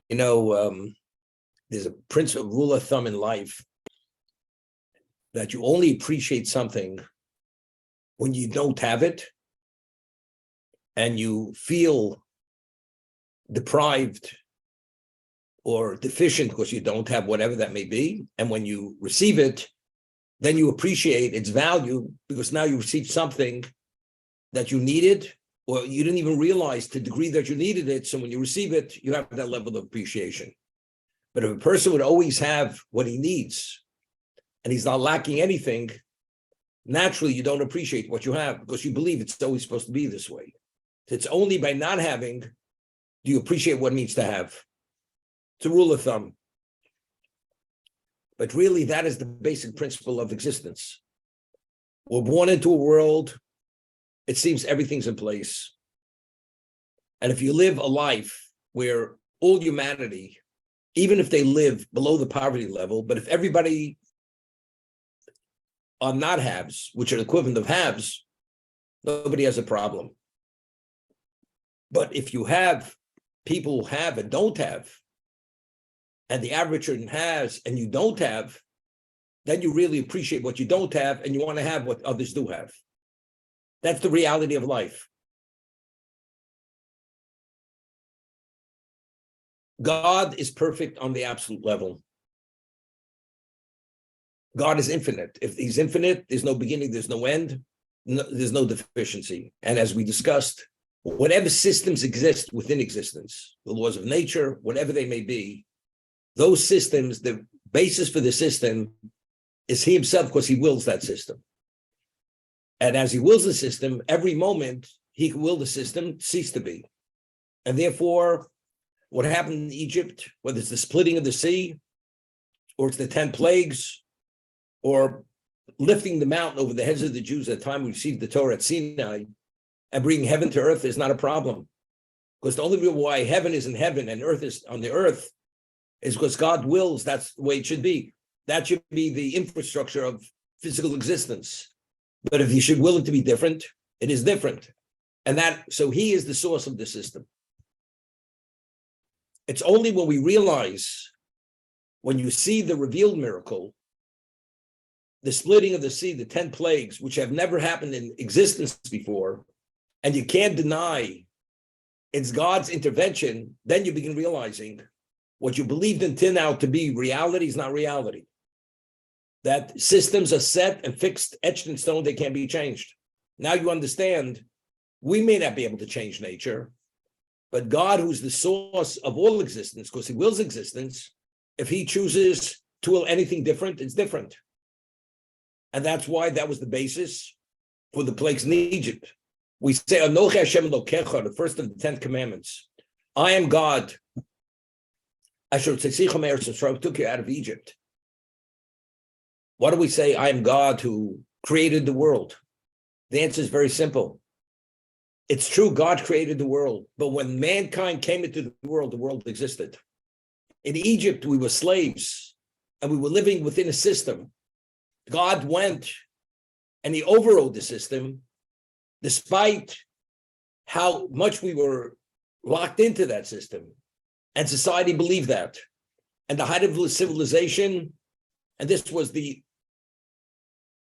There's a principle, rule of thumb in life that you only appreciate something when you don't have it and you feel deprived or deficient because you don't have whatever that may be. And when you receive it, then you appreciate its value because now you received something that you needed or you didn't even realize to the degree that you needed it. So when you receive it, you have that level of appreciation. But if a person would always have what he needs and he's not lacking anything, naturally you don't appreciate what you have because you believe it's always supposed to be this way. It's only by not having do you appreciate what needs to have. It's a rule of thumb. But really, that is the basic principle of existence. We're born into a world, it seems everything's in place. And if you live a life where all humanity, even if they live below the poverty level, but if everybody are not haves, which are the equivalent of haves, nobody has a problem. But if you have people who have and don't have, and the average person has and you don't have, then you really appreciate what you don't have and you want to have what others do have. That's the reality of life. God is perfect on the absolute level. God is infinite. If he's infinite, there's no beginning, there's no end, there's no deficiency. And as we discussed, whatever systems exist within existence, the laws of nature, whatever they may be, those systems, the basis for the system is he himself because he wills that system. And as he wills the system, every moment he can will the system cease to be. And therefore, what happened in Egypt, whether it's the splitting of the sea, or it's the 10 plagues, or lifting the mountain over the heads of the Jews at the time we received the Torah at Sinai, and bringing heaven to earth is not a problem. Because the only reason why heaven is in heaven and earth is on the earth is because God wills that's the way it should be. That should be the infrastructure of physical existence. But if he should will it to be different, it is different. And so he is the source of the system. It's only when we realize, when you see the revealed miracle, the splitting of the sea, the 10 plagues, which have never happened in existence before, and you can't deny it's God's intervention, then you begin realizing what you believed until now to be reality is not reality. That systems are set and fixed, etched in stone, they can't be changed. Now you understand, we may not be able to change nature, but God, who's the source of all existence, because he wills existence, if he chooses to will anything different, it's different. And that's why that was the basis for the plagues in Egypt. We say, Anochi Hashem Elokecha, the first of the 10 commandments. I am God. I took you out of Egypt. Why do we say, I am God who created the world? The answer is very simple. It's true, God created the world, but when mankind came into the world existed. In Egypt, we were slaves, and we were living within a system. God went, and he overrode the system, despite how much we were locked into that system. And society believed that. And the height of civilization, and this was the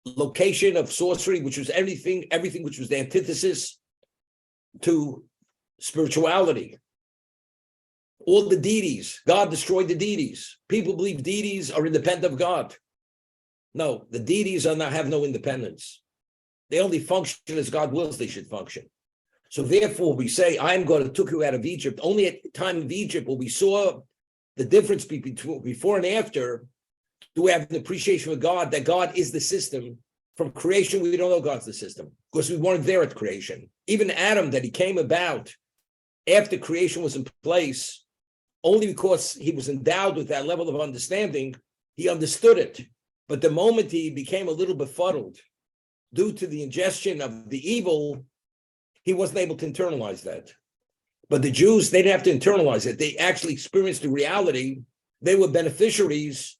location of sorcery, which was everything which was the antithesis to spirituality. All the deities, God destroyed the deities. People believe deities are independent of God. No, the deities have no independence. They only function as God wills they should function. So therefore we say, I am God who took you out of Egypt. Only at the time of Egypt, when we saw the difference between before and after, do we have an appreciation of God, that God is the system. From creation, we don't know God's the system, because we weren't there at creation. Even Adam, that he came about after creation was in place, only because he was endowed with that level of understanding, he understood it. But the moment he became a little befuddled due to the ingestion of the evil, he wasn't able to internalize that. But the Jews, they didn't have to internalize it. They actually experienced the reality. They were beneficiaries,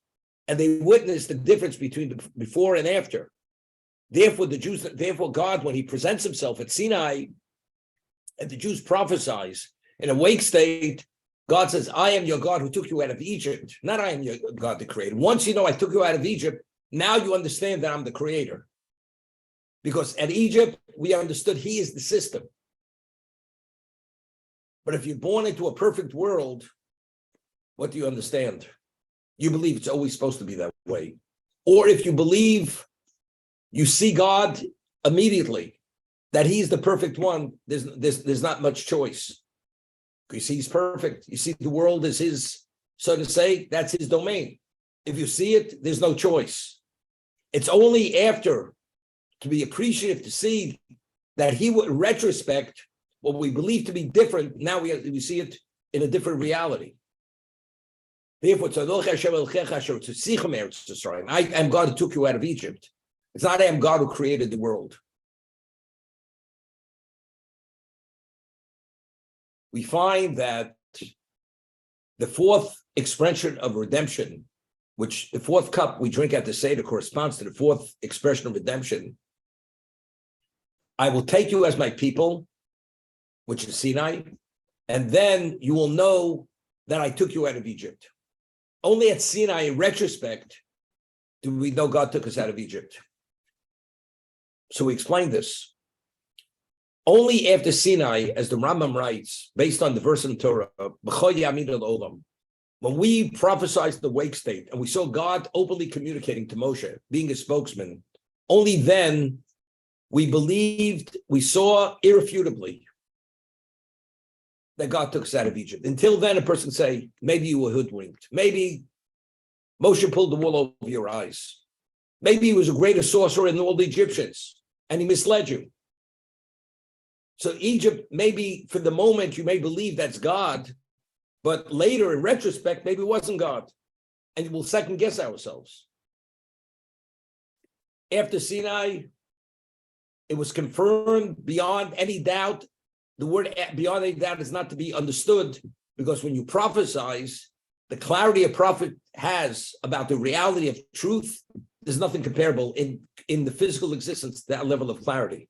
and they witnessed the difference between the before and after. Therefore, God, when he presents himself at Sinai, and the Jews prophesize in a awake state, God says, I am your God who took you out of Egypt, not I am your God, the creator. Once you know I took you out of Egypt, now you understand that I'm the creator. Because at Egypt, we understood he is the system. But if you're born into a perfect world, what do you understand? You believe it's always supposed to be that way. Or if you believe you see God immediately, that he's the perfect one, there's not much choice. You see he's perfect. You see the world is his, so to say, that's his domain. If you see it, there's no choice. It's only after, to be appreciative, to see that he would, in retrospect, what we believe to be different, now we see it in a different reality. Therefore, I am God who took you out of Egypt. It's not I am God who created the world. We find that the fourth expression of redemption, which the fourth cup we drink at the Seder corresponds to the fourth expression of redemption. I will take you as my people, which is Sinai, and then you will know that I took you out of Egypt. Only at Sinai, in retrospect, do we know God took us out of Egypt. So we explained this. Only after Sinai, as the Rambam writes, based on the verse in Torah, when we prophesied the wake state and we saw God openly communicating to Moshe, being a spokesman, only then we believed, we saw irrefutably that God took us out of Egypt. Until then, a person say, maybe you were hoodwinked. Maybe Moshe pulled the wool over your eyes. Maybe he was a greater sorcerer than all the Egyptians, and he misled you. So Egypt, maybe for the moment, you may believe that's God, but later, in retrospect, maybe it wasn't God. And we'll second guess ourselves. After Sinai, it was confirmed beyond any doubt. The word beyond any doubt is not to be understood, because when you prophesize, the clarity a prophet has about the reality of truth, there's nothing comparable in the physical existence, that level of clarity.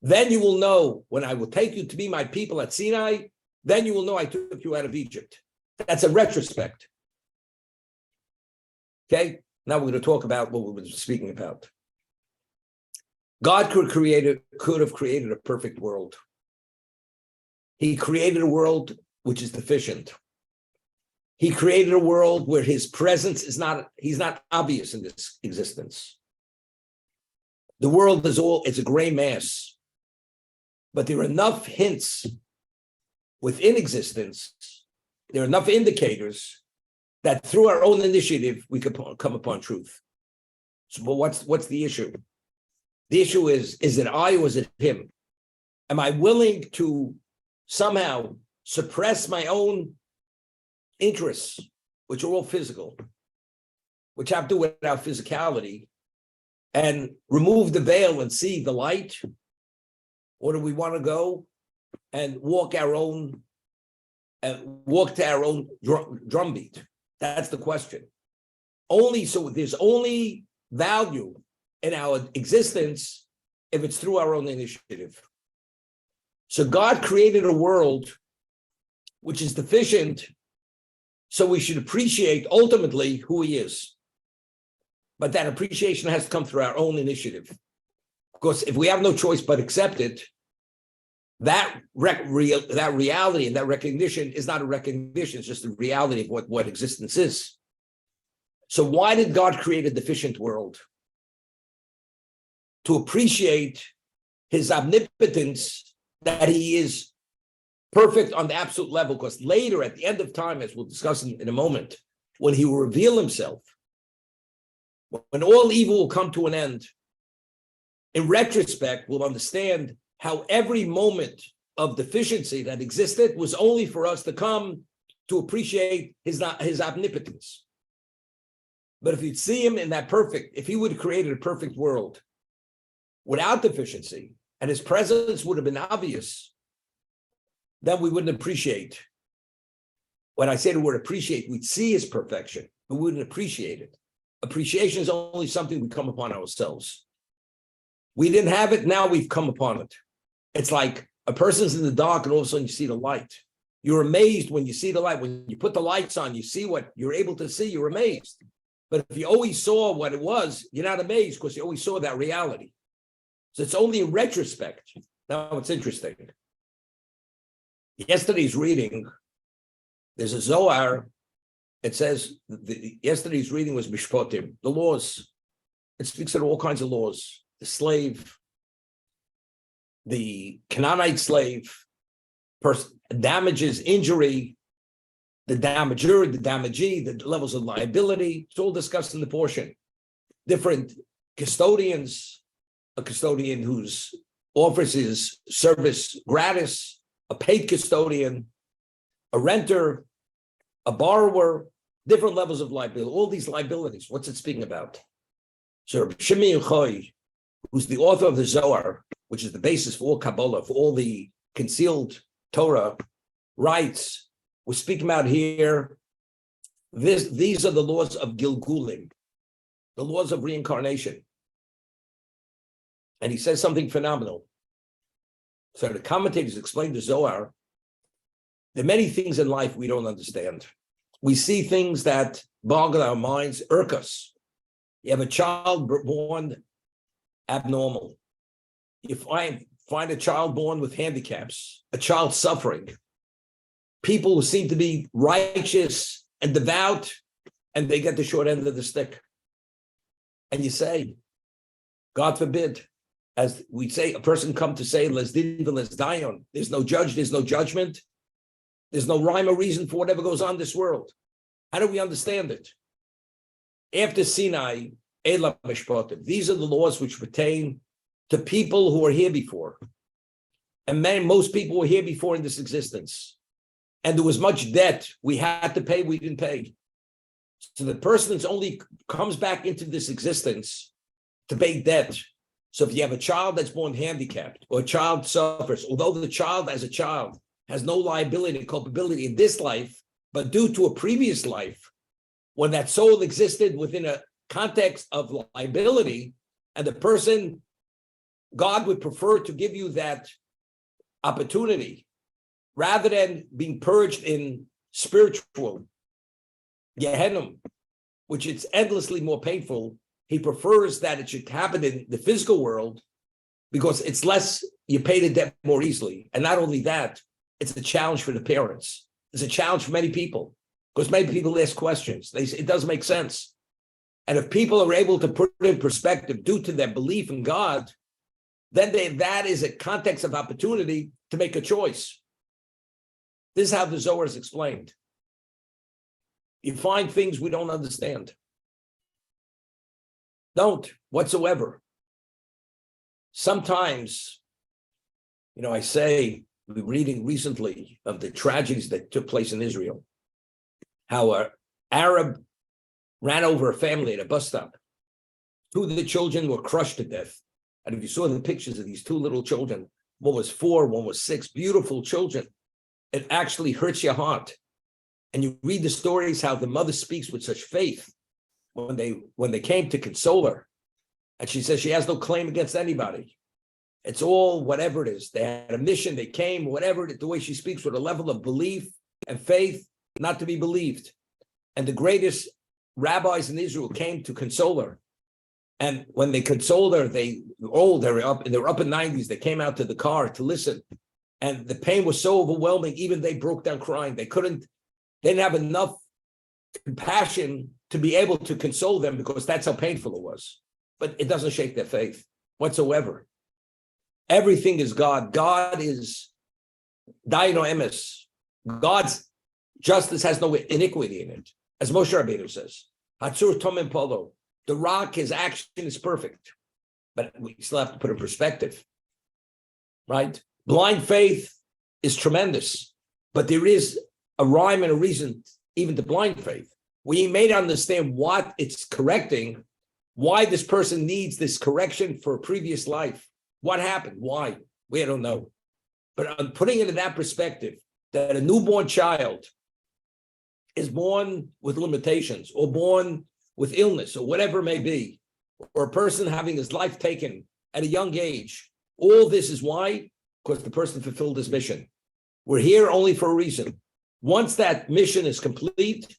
Then you will know, when I will take you to be my people at Sinai, then you will know I took you out of Egypt. That's a retrospect. Okay, now we're going to talk about what we were speaking about. God could have created a perfect world. He created a world which is deficient. He created a world where his presence is not, he's not obvious in this existence. The world is it's a gray mass. But there are enough hints within existence, there are enough indicators that through our own initiative, we could come upon truth. So, but what's the issue? The issue is it I or is it him? Am I willing to somehow suppress my own interests, which are all physical, which have to do with our physicality, and remove the veil and see the light? Or do we want to go and walk to our own drumbeat? That's the question. There's only value in our existence if it's through our own initiative. So God created a world which is deficient, so we should appreciate ultimately who he is. But that appreciation has to come through our own initiative. Of course, if we have no choice but accept it, that reality and that recognition is not a recognition, it's just the reality of what existence is. So why did God create a deficient world? To appreciate his omnipotence, that he is perfect on the absolute level, because later at the end of time, as we'll discuss in a moment, when he will reveal himself, when all evil will come to an end, in retrospect, we'll understand how every moment of deficiency that existed was only for us to come to appreciate his omnipotence. But if you'd see him in that perfect, if he would have created a perfect world without deficiency, and his presence would have been obvious, then we wouldn't appreciate. When I say the word appreciate, we'd see his perfection, but we wouldn't appreciate it. Appreciation is only something we come upon ourselves. We didn't have it, now we've come upon it. It's like a person's in the dark and all of a sudden you see the light. You're amazed when you see the light. When you put the lights on, you see what you're able to see, you're amazed. But if you always saw what it was, you're not amazed because you always saw that reality. So it's only in retrospect. Now it's interesting. Yesterday's reading, there's a Zohar. It says, yesterday's reading was Mishpatim, the laws. It speaks of all kinds of laws. The slave, the Canaanite slave, damages, injury, the damager, the damagee, the levels of liability. It's all discussed in the portion. Different custodians, a custodian whose offers his service gratis, a paid custodian, a renter, a borrower, different levels of liability, all these liabilities. What's it speaking about? So Shimi Yochai, who's the author of the Zohar, which is the basis for all Kabbalah, for all the concealed Torah, writes, we're speaking about here, these are the laws of Gilgulim, the laws of reincarnation. And he says something phenomenal. So the commentators explain the Zohar. There are many things in life we don't understand. We see things that boggle our minds, irk us. You have a child born abnormal. You find a child born with handicaps, a child suffering. People who seem to be righteous and devout, and they get the short end of the stick. And you say, God forbid, as we say, a person come to say, "Les din v'les dayon." There's no judge, there's no judgment, there's no rhyme or reason for whatever goes on in this world. How do we understand it? After Sinai, Ela Mishpatim. These are the laws which pertain to people who were here before. And most people were here before in this existence. And there was much debt we had to pay, we didn't pay. So the person that's only comes back into this existence to pay debt. So if you have a child that's born handicapped or a child suffers, although the child as a child has no liability and culpability in this life, but due to a previous life, when that soul existed within a context of liability, and the person, God would prefer to give you that opportunity rather than being purged in spiritual Gehenna, which is endlessly more painful. He prefers that it should happen in the physical world because it's less, you pay the debt more easily. And not only that, it's a challenge for the parents. It's a challenge for many people because many people ask questions. They say, it doesn't make sense. And if people are able to put it in perspective due to their belief in God, then that is a context of opportunity to make a choice. This is how the Zohar is explained. You find things we don't understand. Don't whatsoever. Sometimes, I say, we're reading recently of the tragedies that took place in Israel, how an Arab ran over a family at a bus stop. Two of the children were crushed to death. And if you saw the pictures of these two little children, one was 4, one was 6, beautiful children, it actually hurts your heart. And you read the stories how the mother speaks with such faith when they came to console her. And she says she has no claim against anybody. It's all whatever it is. They had a mission, they came, whatever, the way she speaks with a level of belief and faith not to be believed. And the greatest rabbis in Israel came to console her. And when they consoled her, they were up in their upper 90s, they came out to the car to listen. And the pain was so overwhelming, even they broke down crying. They didn't have enough compassion to be able to console them because that's how painful it was. But it doesn't shake their faith whatsoever. Everything is God. God is Daino Emes. God's justice has no iniquity in it. As Moshe Rabbeinu says, Hatzur Tomim Polo. The rock, his action is perfect. But we still have to put it in perspective. Right? Blind faith is tremendous. But there is a rhyme and a reason even to blind faith. We may not understand what it's correcting, why this person needs this correction for a previous life. What happened? Why? We don't know. But I'm putting it in that perspective, that a newborn child is born with limitations or born with illness or whatever it may be, or a person having his life taken at a young age. All this is why? Because the person fulfilled his mission. We're here only for a reason. Once that mission is complete,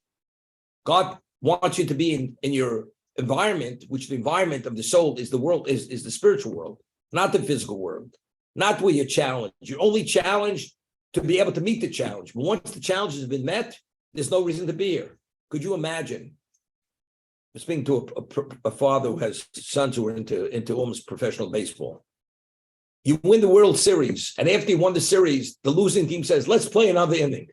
God wants you to be in your environment, which the environment of the soul is the world, is the spiritual world, not the physical world, not where you're challenged. You're only challenged to be able to meet the challenge. But once the challenge has been met, there's no reason to be here. Could you imagine? I'm speaking to a father who has sons who are into almost professional baseball. You win the World Series, and after you won the series, the losing team says, let's play another inning.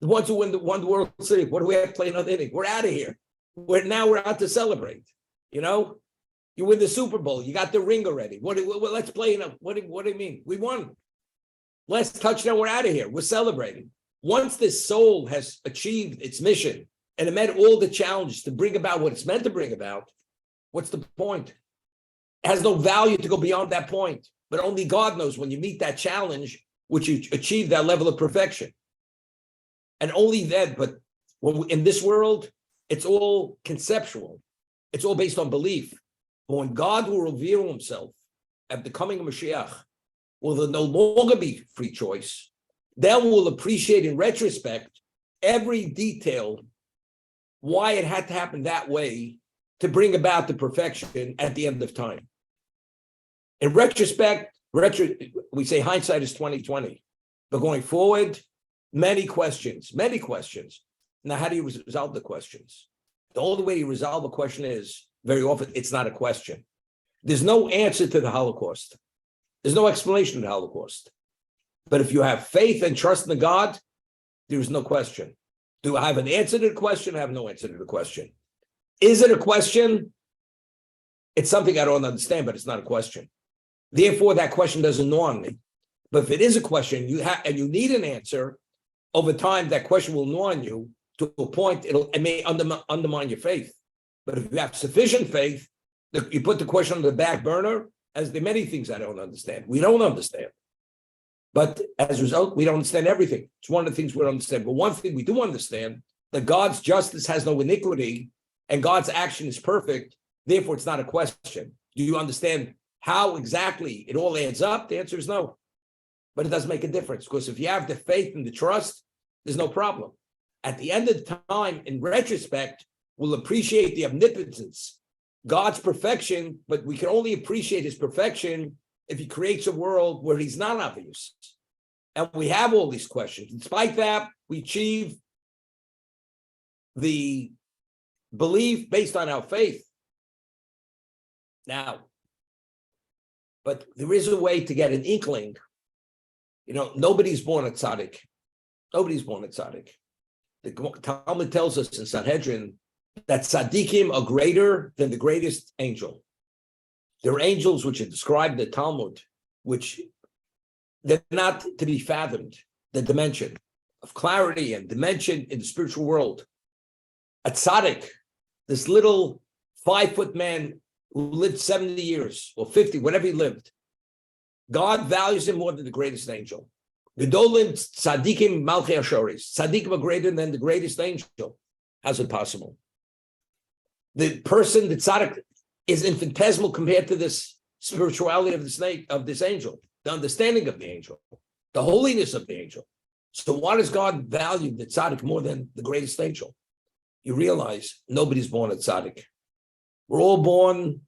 The ones who won the World Series, what do we have to play another inning? We're out of here. We're out to celebrate. You know, you win the Super Bowl, you got the ring already. Let's play. What do you mean? We won. Last touchdown, we're out of here. We're celebrating. Once this soul has achieved its mission and it met all the challenges to bring about what it's meant to bring about, what's the point? It has no value to go beyond that point. But only God knows when you meet that challenge, which you achieve that level of perfection. And only then, but in this world, it's all conceptual. It's all based on belief. But when God will reveal himself at the coming of Mashiach, will there no longer be free choice? Then we'll appreciate in retrospect every detail why it had to happen that way to bring about the perfection at the end of time. In retrospect, we say hindsight is 20/20, but going forward, many questions. Now, how do you resolve the questions? The only way you resolve a question is, very often, it's not a question. There's no answer to the Holocaust. There's no explanation of the Holocaust. But if you have faith and trust in God, there is no question. Do I have an answer to the question? I have no answer to the question. Is it a question? It's something I don't understand, but it's not a question. Therefore, that question doesn't gnaw on me. But if it is a question, and you need an answer, over time, that question will gnaw on you to a point it may undermine your faith. But if you have sufficient faith, you put the question on the back burner, as there are many things I don't understand. We don't understand. But as a result, we don't understand everything. It's one of the things we don't understand. But one thing we do understand, that God's justice has no iniquity and God's action is perfect. Therefore, it's not a question. Do you understand how exactly it all adds up? The answer is no. But it does make a difference, because if you have the faith and the trust, there's no problem. At the end of the time, in retrospect, we'll appreciate the omnipotence, God's perfection, but we can only appreciate his perfection if he creates a world where he's not obvious. And we have all these questions. Despite that, we achieve the belief based on our faith. Now, but there is a way to get an inkling. You know, nobody's born a tzaddik. Nobody's born a tzaddik. The Talmud tells us in Sanhedrin that tzaddikim are greater than the greatest angel. There are angels which are described in the Talmud, which they're not to be fathomed, the dimension of clarity and dimension in the spiritual world. A tzaddik, this little 5-foot man who lived 70 years or 50, whatever he lived, God values him more than the greatest angel. Gedolim tzaddikim malchei hashoris. Tzaddikim are greater than the greatest angel. How's it possible? The person, the tzaddik, is infinitesimal compared to this spirituality of this angel, the understanding of the angel, the holiness of the angel. So why does God value the tzaddik more than the greatest angel? You realize nobody's born a tzaddik. We're all born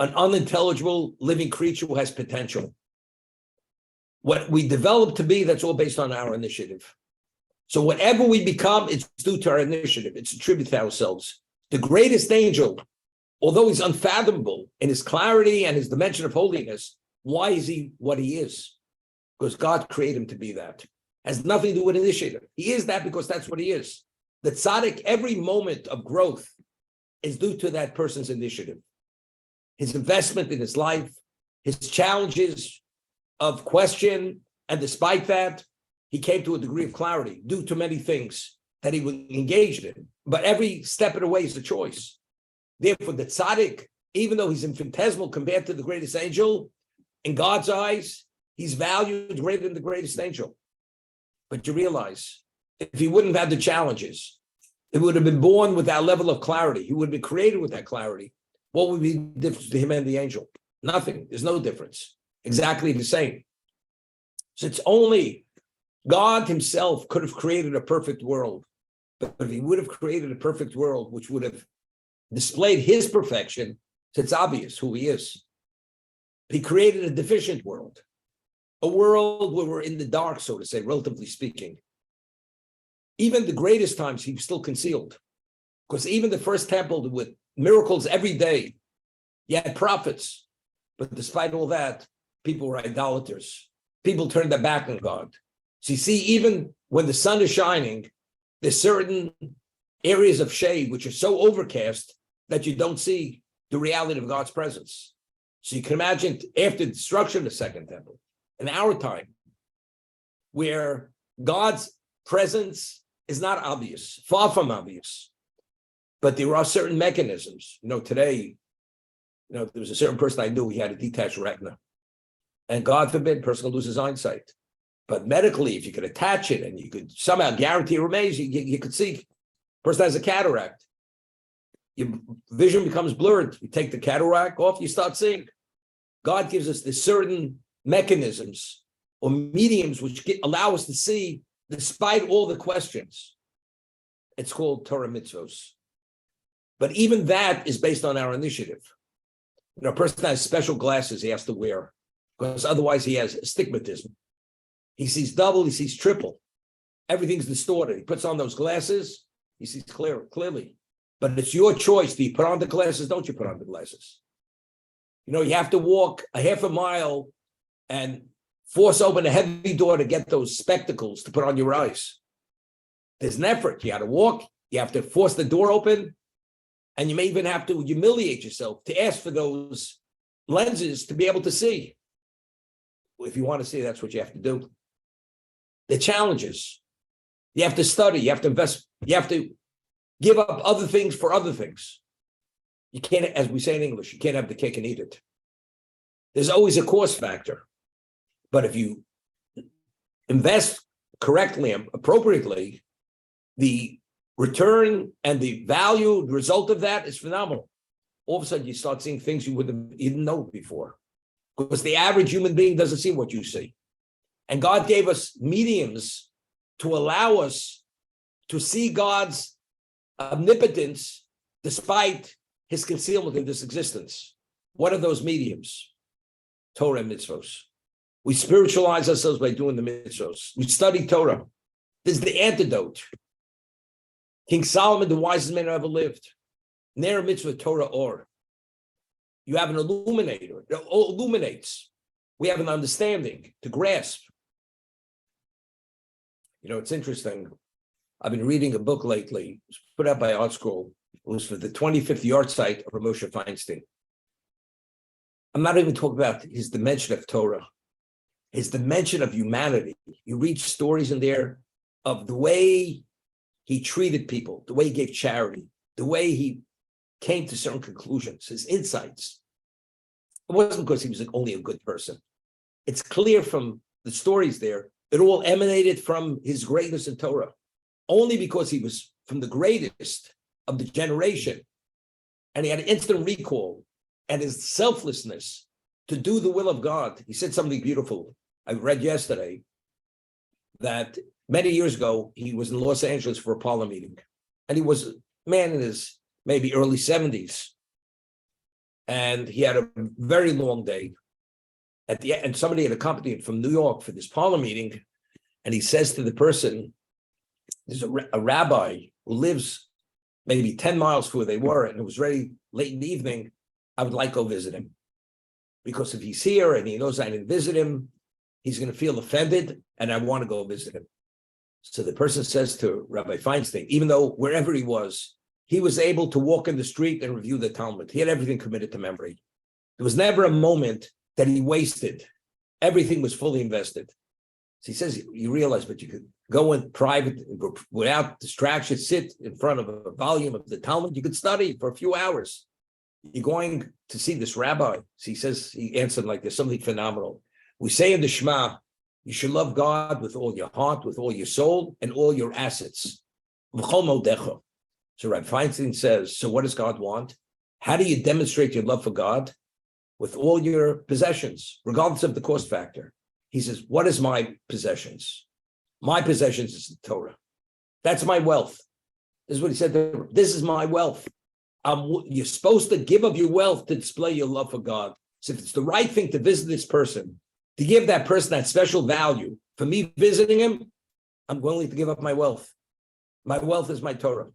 an unintelligible living creature who has potential. What we develop to be, that's all based on our initiative. So whatever we become, it's due to our initiative. It's a tribute to ourselves. The greatest angel, although he's unfathomable in his clarity and his dimension of holiness, why is he what he is? Because God created him to be that. Has nothing to do with initiative. He is that because that's what he is. The tzaddik, every moment of growth is due to that person's initiative. His investment in his life, his challenges of question, and despite that, he came to a degree of clarity due to many things that he was engaged in. But every step of the way is a choice. Therefore, the tzaddik, even though he's infinitesimal compared to the greatest angel, in God's eyes, he's valued greater than the greatest angel. But you realize, if he wouldn't have had the challenges, he would have been born with that level of clarity. He would have been created with that clarity. What would be the difference between him and the angel? Nothing. There's no difference. Exactly the same. So it's only God himself could have created a perfect world, but if he would have created a perfect world, which would have displayed his perfection, it's obvious who he is. He created a deficient world, a world where we're in the dark, so to say, relatively speaking. Even the greatest times, he was still concealed. Because even the first temple with miracles every day, you had prophets. But despite all that, people were idolaters. People turned their back on God. So you see, even when the sun is shining, there's certain areas of shade which are so overcast that you don't see the reality of God's presence. So you can imagine after the destruction of the second temple, in our time, where God's presence is not obvious, far from obvious, but there are certain mechanisms. Today, there was a certain person I knew, he had a detached retina. And God forbid, person will lose his eyesight. But medically, if you could attach it and you could somehow guarantee it remains, you could see. Person has a cataract. Your vision becomes blurred. You take the cataract off, you start seeing. God gives us the certain mechanisms or mediums which allow us to see despite all the questions. It's called Torah mitzvos. But even that is based on our initiative. A person has special glasses he has to wear because otherwise he has astigmatism. He sees double, he sees triple. Everything's distorted. He puts on those glasses, he sees clearly. But it's your choice. Do you put on the glasses? Don't you put on the glasses? You have to walk a half a mile and force open a heavy door to get those spectacles to put on your eyes. There's an effort. You got to walk. You have to force the door open. And you may even have to humiliate yourself to ask for those lenses to be able to see. If you want to see, that's what you have to do. The challenges. You have to study. You have to invest. You have to give up other things for other things. You can't, as we say in English, you can't have the cake and eat it. There's always a cost factor. But if you invest correctly and appropriately, the return and the value, the result of that is phenomenal. All of a sudden, you start seeing things you didn't know before. Because the average human being doesn't see what you see. And God gave us mediums to allow us to see God's omnipotence despite his concealment in this existence. What are those mediums? Torah and mitzvos. We spiritualize ourselves by doing the mitzvos. We study Torah. This is the antidote. King Solomon, the wisest man who ever lived. Ner mitzvah Torah or. You have an illuminator. It all illuminates. We have an understanding to grasp. It's interesting. I've been reading a book lately, put out by Art Scroll. It was for the 25th yard site of Moshe Feinstein. I'm not even talking about his dimension of Torah, his dimension of humanity. You read stories in there of the way he treated people, the way he gave charity, the way he came to certain conclusions, his insights. It wasn't because he was only a good person. It's clear from the stories there, it all emanated from his greatness in Torah. Only because he was from the greatest of the generation, and he had an instant recall, and his selflessness to do the will of God. He said something beautiful. I read yesterday that many years ago, he was in Los Angeles for a Apollo meeting, and he was a man in his maybe early 70s, and he had a very long day. At the end, and somebody had accompanied him from New York for this Apollo meeting, and he says to the person, there's a rabbi who lives maybe 10 miles from where they were, and it was very late in the evening. I would like to go visit him. Because if he's here and he knows I didn't visit him, he's going to feel offended, and I want to go visit him. So the person says to Rabbi Feinstein, even though wherever he was able to walk in the street and review the Talmud. He had everything committed to memory. There was never a moment that he wasted. Everything was fully invested. So he says, you realize, but you could go in private without distraction, sit in front of a volume of the Talmud. You could study for a few hours. You're going to see this rabbi. So he says, he answered like there's something phenomenal. We say in the Shema, you should love God with all your heart, with all your soul, and all your assets. So Rabbi Feinstein says, so what does God want? How do you demonstrate your love for God? With all your possessions, regardless of the cost factor. He says, what is my possessions? My possessions is the Torah. That's my wealth. This is what he said. This is my wealth. You're supposed to give of your wealth to display your love for God. So if it's the right thing to visit this person, to give that person that special value, for me visiting him, I'm willing to give up my wealth. My wealth is my Torah.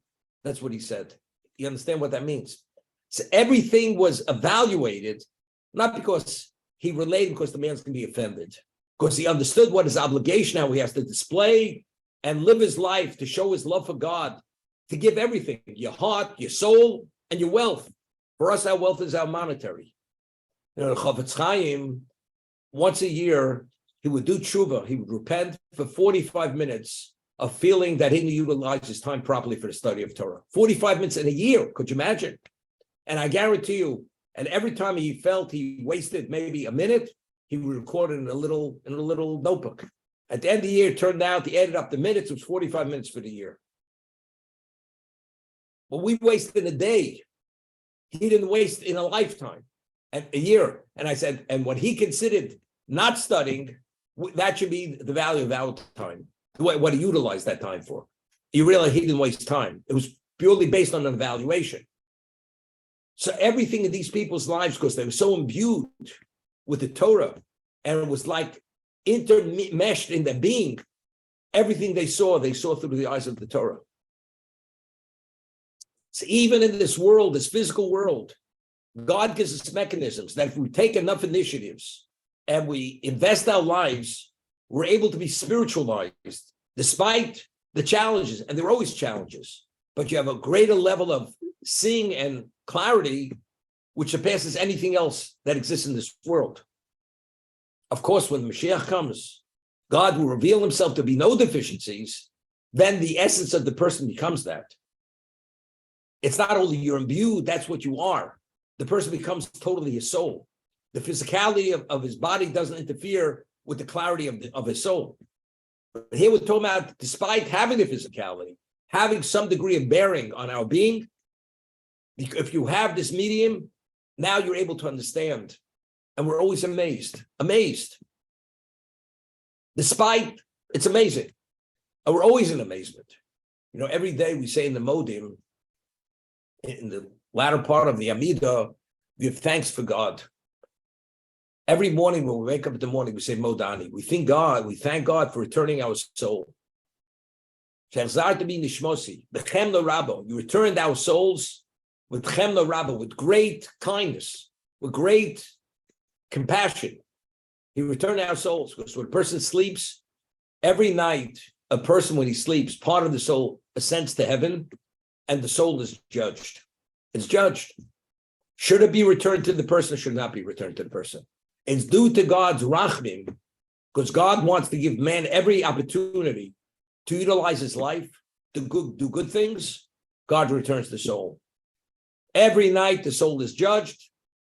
That's what he said. You understand what that means? So everything was evaluated, not because he related, because the man's going to be offended, because he understood what his obligation, how he has to display and live his life to show his love for God, to give everything, your heart, your soul, and your wealth. For us, our wealth is our monetary. You know, the Chafetz Chaim, once a year, he would do tshuva. He would repent for 45 minutes of feeling that he didn't utilize his time properly for the study of Torah. 45 minutes in a year, could you imagine? And I guarantee you, and every time he felt he wasted maybe a minute, he would record it in a little notebook. At the end of the year, it turned out he added up the minutes. It was 45 minutes for the year. But we wasted a day. He didn't waste in a lifetime, and a year. And I said, and what he considered not studying, that should be the value of our time. What he utilized that time for. You realize he didn't waste time. It was purely based on an evaluation. So everything in these people's lives, because they were so imbued with the Torah, and it was like intermeshed in their being, everything they saw through the eyes of the Torah. So even in this world, this physical world, God gives us mechanisms that if we take enough initiatives and we invest our lives, we're able to be spiritualized despite the challenges, and there are always challenges, but you have a greater level of seeing and clarity which surpasses anything else that exists in this world. Of course, when Mashiach comes, God will reveal himself to be no deficiencies, then the essence of the person becomes that. It's not only you're imbued, that's what you are. The person becomes totally his soul. The physicality of his body doesn't interfere with the clarity of his soul. But here we're talking about, despite having the physicality, having some degree of bearing on our being, if you have this medium, now you're able to understand. And we're always amazed. Despite, it's amazing. And we're always in amazement. You know, every day we say in the Modim, in the latter part of the Amidah, we have thanks for God. Every morning when we wake up in the morning, we say Modani. We thank God for returning our soul. You returned our souls with Chemna Rabba, with great kindness, with great compassion. He returned our souls. Because when a person sleeps, every night, a person, when he sleeps, part of the soul ascends to heaven, and the soul is judged. It's judged. Should it be returned to the person, or should not be returned to the person? It's due to God's rachmim, because God wants to give man every opportunity to utilize his life, to do good things. God returns the soul. Every night the soul is judged,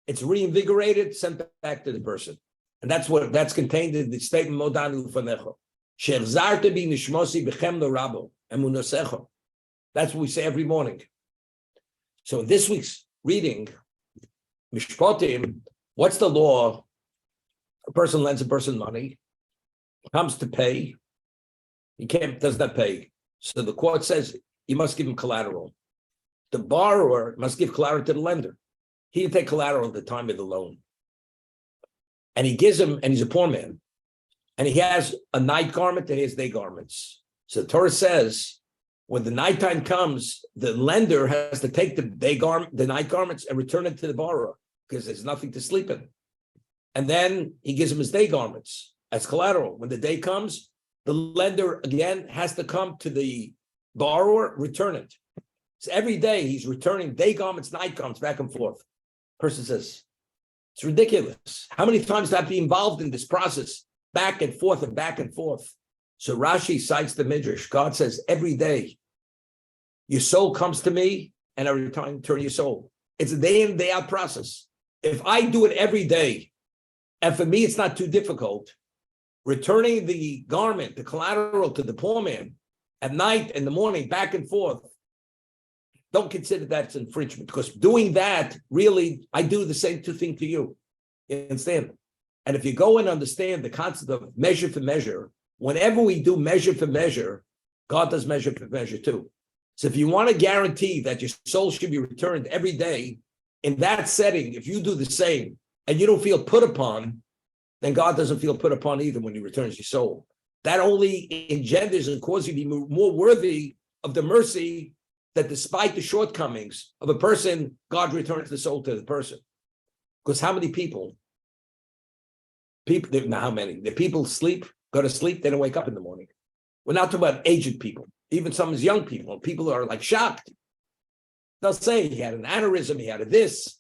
it's reinvigorated, sent back to the person. And that's contained in the statement Modanu Fanecho. She'chzarta bi nishmosi b'chem l'rabo emunosecho. That's what we say every morning. So in this week's reading, Mishpatim, what's the law? A person lends a person money, comes to pay, does not pay. So the court says you must give him collateral. The borrower must give collateral to the lender. He didn't take collateral at the time of the loan. And he gives him, and he's a poor man, and he has a night garment and he has day garments. So the Torah says, when the nighttime comes, the lender has to take the night garments and return it to the borrower because there's nothing to sleep in. And then he gives him his day garments as collateral. When the day comes, the lender again has to come to the borrower, return it. So every day he's returning day garments, night garments, back and forth. Person says, it's ridiculous. How many times do I have to be involved in this process? Back and forth and back and forth. So Rashi cites the Midrash. God says, every day, your soul comes to me and I return your soul. It's a day in, day out process. If I do it every day, and for me, it's not too difficult, returning the garment, the collateral to the poor man at night and the morning, back and forth, don't consider that's infringement, because doing that, really, I do the same thing to you. You understand? And if you go and understand the concept of measure for measure, Whenever we do measure for measure, God does measure for measure too. So if you want to guarantee that your soul should be returned every day, in that setting, if you do the same and you don't feel put upon, then God doesn't feel put upon either when he returns your soul. That only engenders and causes you to be more worthy of the mercy that despite the shortcomings of a person, God returns the soul to the person. Because how many people, now how many? The people go to sleep, they don't wake up in the morning. We're not talking about aged people, even some young people. People are like shocked. They'll say he had an aneurysm, he had a this,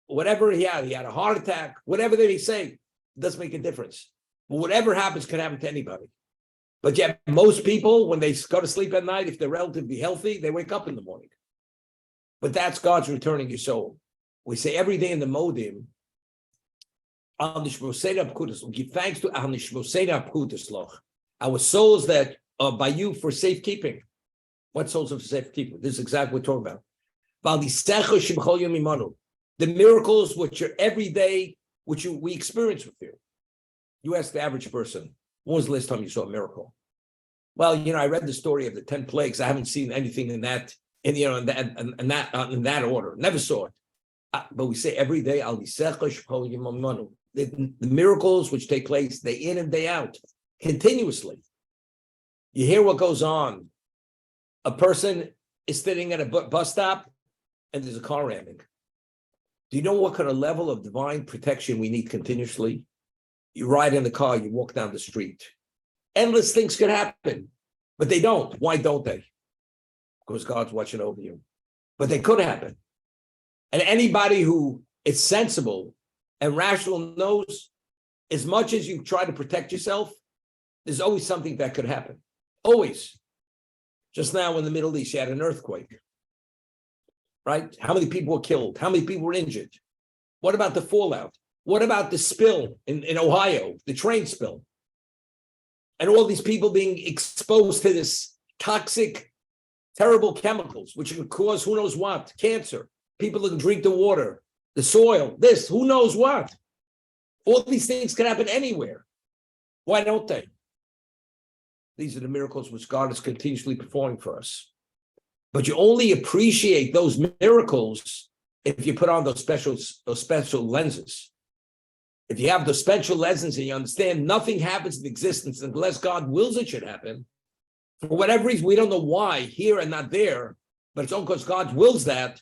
whatever he had a heart attack, whatever they say, it doesn't make a difference. But whatever happens can happen to anybody. But yet most people, when they go to sleep at night, if they're relatively healthy, they wake up in the morning. But that's God's returning your soul. We say every day in the Modim, we give thanks to our souls that are by you for safekeeping. What souls are for safekeeping? This is exactly what we're talking about. The miracles which are every day, which we experience with you. You ask the average person, when was the last time you saw a miracle? Well, I read the story of the 10 plagues. I haven't seen anything in that, in that order. Never saw it. But we say every day, the miracles which take place day in and day out, continuously. You hear what goes on. A person is sitting at a bus stop and there's a car ramming. Do you know what kind of level of divine protection we need continuously? You ride in the car, you walk down the street. Endless things could happen, but they don't. Why don't they? Because God's watching over you. But they could happen. And anybody who is sensible and rational knows, as much as you try to protect yourself, there's always something that could happen. Always. Just now in the Middle East, you had an earthquake. Right? How many people were killed? How many people were injured? What about the fallout? What about the spill in Ohio, the train spill? And all these people being exposed to this toxic, terrible chemicals, which could cause who knows what, cancer. People that drink the water, the soil, this, who knows what. All these things can happen anywhere. Why don't they? These are the miracles which God is continuously performing for us. But you only appreciate those miracles if you put on those special lenses. If you have those special lenses and you understand nothing happens in existence unless God wills it should happen, for whatever reason, we don't know why, here and not there, but it's all because God wills that,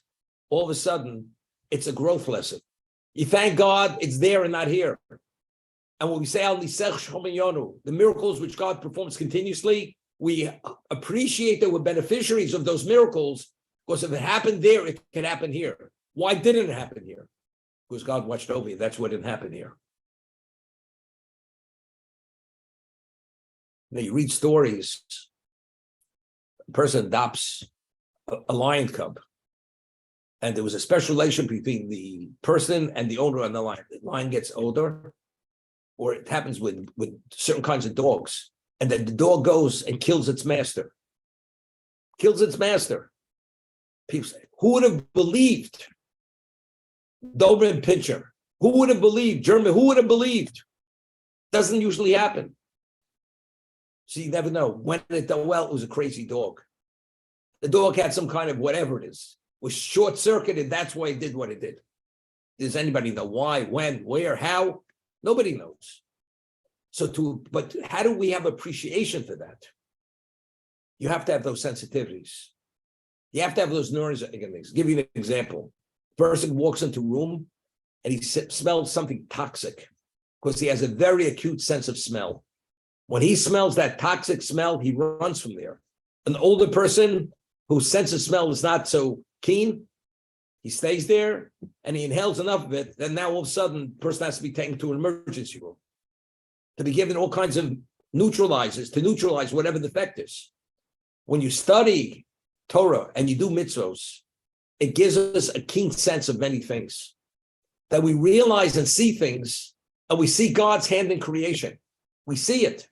all of a sudden, it's a growth lesson. You thank God it's there and not here. And when we say, the miracles which God performs continuously, we appreciate that we're beneficiaries of those miracles, because if it happened there, it can happen here. Why didn't it happen here? Because God watched over you. That's what didn't happen here. Now you read stories. A person adopts a lion cub, and there was a special relationship between the person and the owner of the lion. The lion gets older, or it happens with certain kinds of dogs, and then the dog goes and kills its master. Kills its master. People say, who would have believed? Doberman Pinscher. Who would have believed? German. Who would have believed? Doesn't usually happen. So you never know. When it done well, it was a crazy dog. The dog had some kind of whatever it is. Was short-circuited. That's why it did what it did. Does anybody know why, when, where, how? Nobody knows. But how do we have appreciation for that? You have to have those sensitivities. You have to have those neurons. Give you an example. Person walks into a room and he smells something toxic because he has a very acute sense of smell. When he smells that toxic smell, he runs from there. An older person whose sense of smell is not so keen, he stays there and he inhales enough of it, then now all of a sudden the person has to be taken to an emergency room to be given all kinds of neutralizers to neutralize whatever the effect is. When you study Torah and you do mitzvos, it gives us a keen sense of many things, that we realize and see things, and we see God's hand in creation. We see it.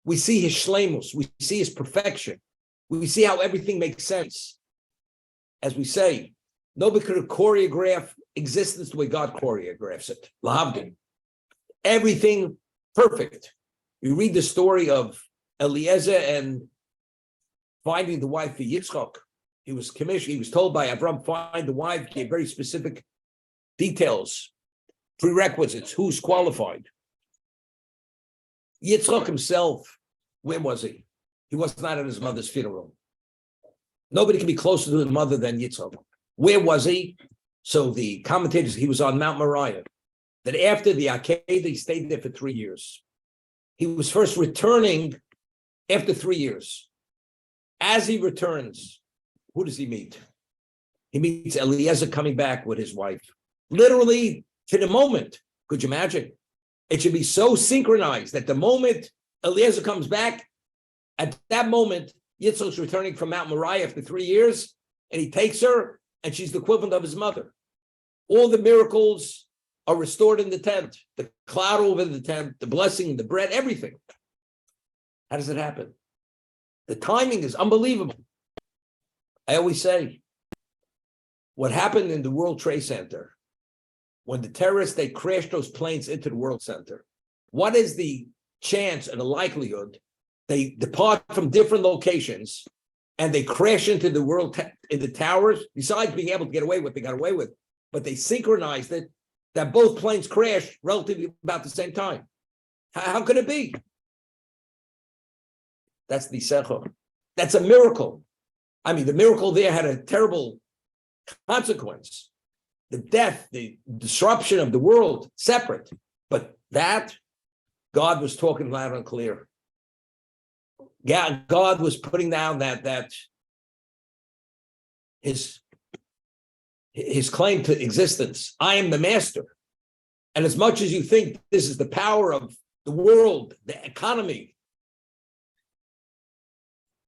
We see his shleimus. We see his perfection. We see how everything makes sense. As we say, nobody could choreograph existence the way God choreographs it. Lahavdin. Everything perfect. We read the story of Eliezer and finding the wife for Yitzchak. He was commissioned, he was told by Avram, find the wife, gave very specific details, prerequisites, who's qualified. Yitzchak himself, where was he? He was not at his mother's funeral. Nobody can be closer to his mother than Yitzchak. Where was he? So the commentators, he was on Mount Moriah. That after the Akedah, he stayed there for 3 years. He was first returning after 3 years. As he returns, who does he meet? He meets Eliezer coming back with his wife. Literally, to the moment. Could you imagine? It should be so synchronized that the moment Eliezer comes back, at that moment, Yitzchak's returning from Mount Moriah after 3 years, and he takes her, and she's the equivalent of his mother. All the miracles are restored in the tent. The cloud over the tent, the blessing, the bread, everything. How does it happen? The timing is unbelievable. I always say, what happened in the World Trade Center, when the terrorists, they crashed those planes into the World Center, what is the chance and the likelihood they depart from different locations and they crash into the in the towers, besides being able to get away with what they got away with, but they synchronized it, that both planes crashed relatively about the same time. How could it be? That's the Sechor. That's a miracle. I mean, the miracle there had a terrible consequence. The death, the disruption of the world, separate. But that, God was talking loud and clear. God was putting down that his claim to existence. I am the master. And as much as you think this is the power of the world, the economy,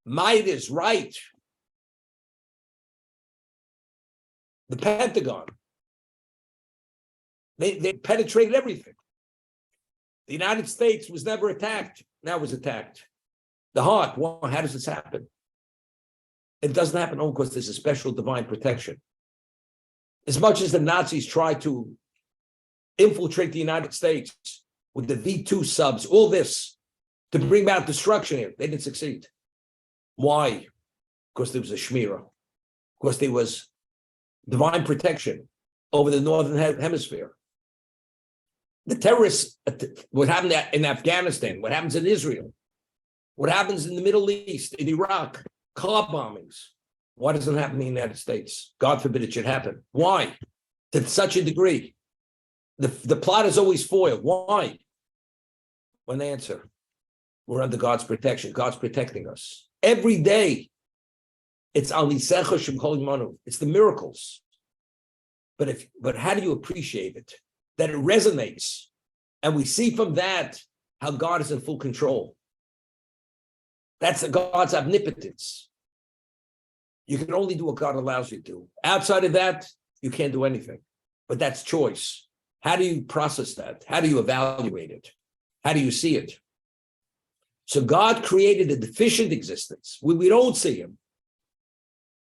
might is right. The Pentagon, they penetrated everything. The United States was never attacked. Now it was attacked. The heart, well, how does this happen? It doesn't happen only because there's a special divine protection. As much as the Nazis tried to infiltrate the United States with the V2 subs, all this, to bring about destruction here, they didn't succeed. Why? Because there was a shmirah. Because there was divine protection over the northern hemisphere. The terrorists, what happened in Afghanistan, what happens in Israel, what happens in the Middle East, in Iraq, car bombings. Why doesn't it happen in the United States? God forbid it should happen. Why? To such a degree. The plot is always foiled. Why? One answer. We're under God's protection. God's protecting us. Every day, it's Alisecha Shem Kol Yimanu. It's the miracles. But how do you appreciate it? That it resonates. And we see from that how God is in full control. That's God's omnipotence. You can only do what God allows you to. Outside of that, you can't do anything. But that's choice. How do you process that? How do you evaluate it? How do you see it? So God created a deficient existence. We don't see him.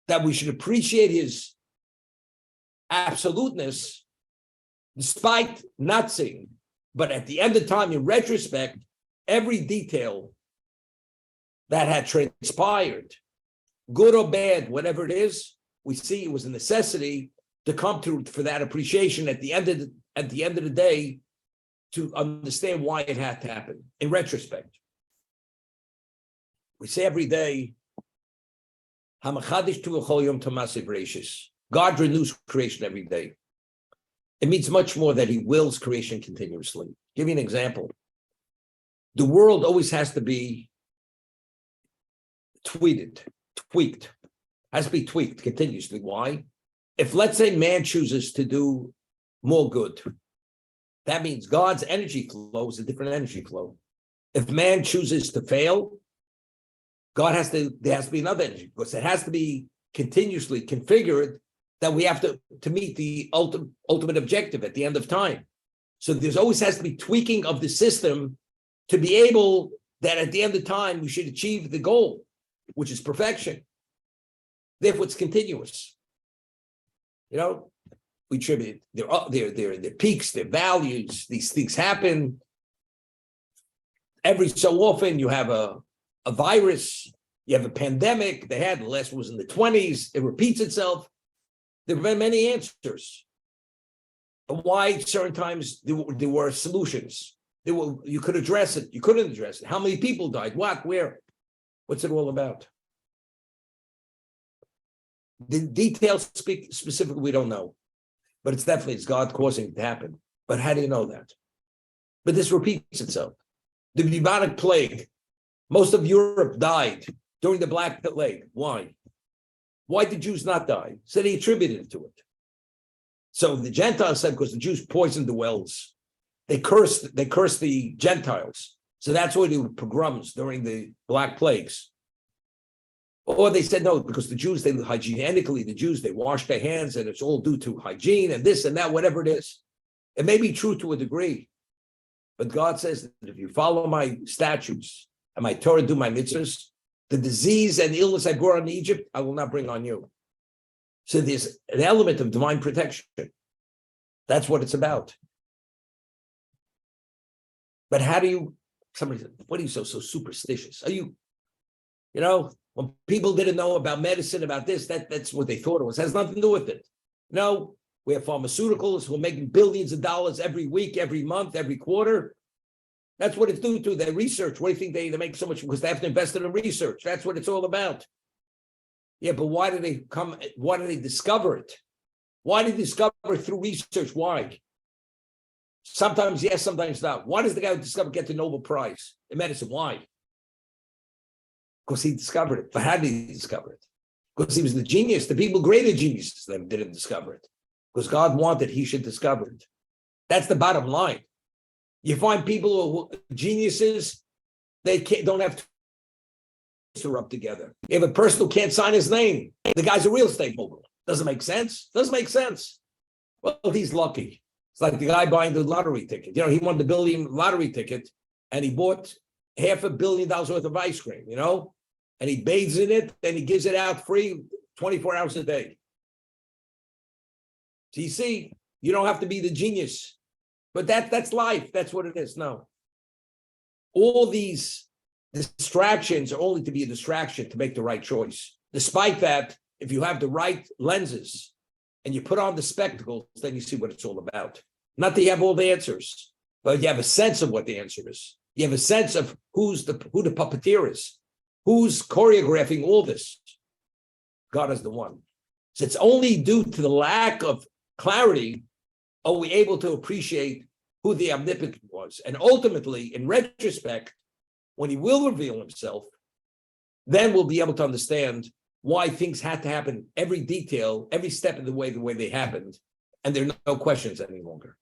That we should appreciate his absoluteness despite not seeing. But at the end of time, in retrospect, every detail that had transpired, good or bad, whatever it is, we see it was a necessity to come to for that appreciation at the end of the day to understand why it had to happen in retrospect. We say every day, God renews creation every day. It means much more that he wills creation continuously. Give you an example. The world always has to be tweaked, has to be tweaked continuously. Why? If, let's say, man chooses to do more good, that means God's energy flow is a different energy flow. If man chooses to fail, there has to be another energy, because it has to be continuously configured that we have to meet the ultimate objective at the end of time. So there's always has to be tweaking of the system to be able that at the end of time we should achieve the goal, which is perfection. Therefore, it's continuous. You know, we attribute their peaks, their values. These things happen. Every so often you have a virus, you have a pandemic. They had, the last was in the 20s. It repeats itself. There have been many answers. But why certain times there were solutions? You could address it. You couldn't address it. How many people died? What? Where? What's it all about? The details speak specifically, we don't know. But it's God causing it to happen. But how do you know that? But this repeats itself. The bubonic plague, most of Europe died during the Black Plague. Why? Why did Jews not die? So they attributed it to it. So the Gentiles said because the Jews poisoned the wells. They cursed the Gentiles. So that's why they were pogroms during the Black Plagues. Or they said no, because the Jews, they hygienically, the Jews, they wash their hands and it's all due to hygiene and this and that, whatever it is. It may be true to a degree. But God says that if you follow my statutes and my Torah, do my mitzvahs, the disease and illness I brought on Egypt, I will not bring on you. So there's an element of divine protection. That's what it's about. But how do you, somebody said, what are you so superstitious? Are you, when people didn't know about medicine, about this, that's what they thought it was. It has nothing to do with it. No, we have pharmaceuticals who are making billions of dollars every week, every month, every quarter. That's what it's due to. Their research. What do you think they make so much? Because they have to invest in research. That's what it's all about. Yeah, but why did they come? Why did they discover it? Why did they discover it through research? Why? Sometimes yes, sometimes not. Why does the guy who get the Nobel Prize in medicine? Why? Because he discovered it. But how did he discover it? Because he was the genius. The people greater geniuses than didn't discover it. Because God wanted he should discover it. That's the bottom line. You find people who are geniuses, they don't have to rub together. You have a person who can't sign his name. The guy's a real estate mogul. Doesn't make sense. Doesn't make sense. Well, he's lucky. It's like the guy buying the lottery ticket. He won the billion lottery ticket and he bought $500 million worth of ice cream, and he bathes in it and he gives it out free 24 hours a day. So you see, you don't have to be the genius, but that's life. That's what it is. No. All these distractions are only to be a distraction to make the right choice. Despite that, if you have the right lenses and you put on the spectacles, then you see what it's all about. Not that you have all the answers, but you have a sense of what the answer is. You have a sense of who the puppeteer is, who's choreographing all this. God is the one. So it's only due to the lack of clarity are we able to appreciate who the omnipotent was. And ultimately, in retrospect, when he will reveal himself, then we'll be able to understand why things had to happen, every detail, every step of the way they happened, and there are no questions any longer.